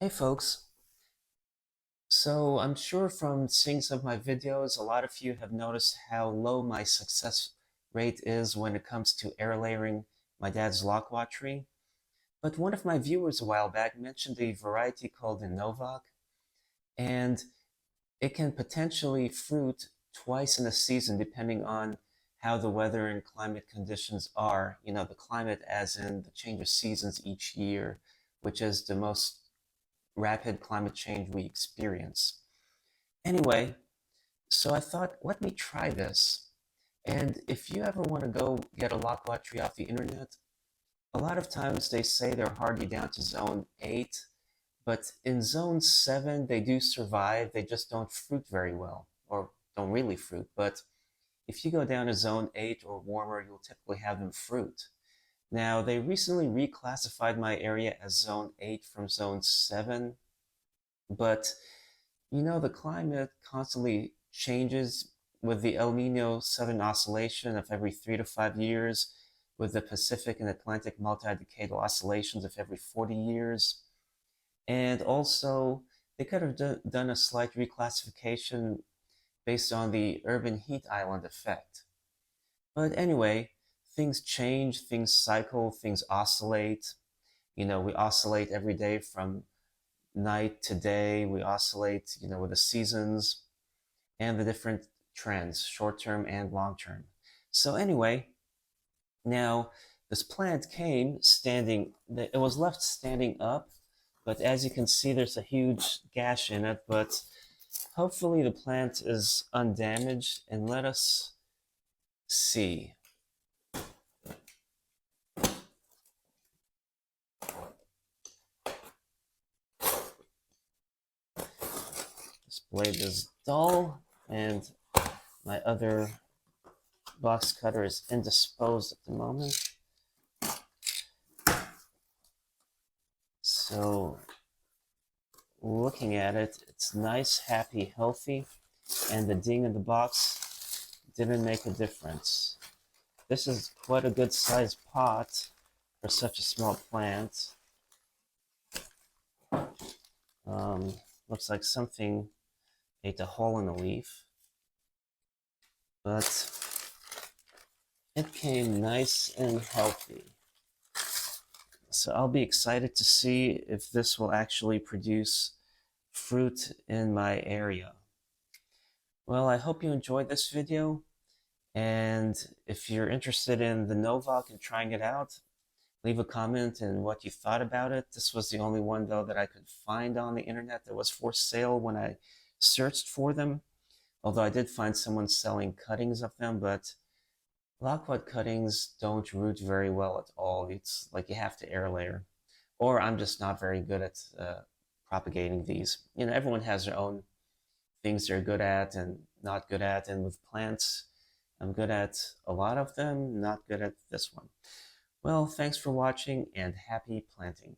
Hey folks, so I'm sure from seeing some of my videos, a lot of you have noticed how low my success rate is when it comes to air layering my dad's Loquat tree. But one of my viewers a while back mentioned a variety called the Novak, and it can potentially fruit twice in a season depending on how the weather and climate conditions are. You know, the climate as in the change of seasons each year, which is the most rapid climate change we experience. Anyway, so I thought, let me try this. And if you ever want to go get a loquat tree off the internet, a lot of times they say they're hardly down to zone 8, but in zone 7 they do survive, they just don't fruit very well, or don't really fruit. But if you go down to zone 8 or warmer, you'll typically have them fruit. Now, they recently reclassified my area as zone 8 from zone 7, but you know, the climate constantly changes with the El Nino Southern Oscillation of every 3 to 5 years, with the Pacific and Atlantic multi-decadal oscillations of every 40 years. And also, they could have done a slight reclassification based on the urban heat island effect. But anyway, things change, things cycle, things oscillate. You know, we oscillate every day from night to day. We oscillate, you know, with the seasons and the different trends, short term and long term. So anyway, now this plant came standing, it was left standing up, but as you can see, there's a huge gash in it, but hopefully the plant is undamaged, and let us see. This blade is dull, and my other box cutter is indisposed at the moment. So looking at it, it's nice, happy, healthy, and the ding in the box didn't make a difference. This is quite a good sized pot for such a small plant. Looks like something ate a hole in the leaf, but it came nice and healthy. So I'll be excited to see if this will actually produce fruit in my area. Well, I hope you enjoyed this video, and if you're interested in the Novak and trying it out, leave a comment and what you thought about it. This was the only one, though, that I could find on the internet that was for sale when I searched for them. Although I did find someone selling cuttings of them, but Loquat cuttings don't root very well at all. It's like you have to air layer. Or I'm just not very good at propagating these. You know, everyone has their own things they're good at and not good at. And with plants, I'm good at a lot of them, not good at this one. Well, thanks for watching and happy planting.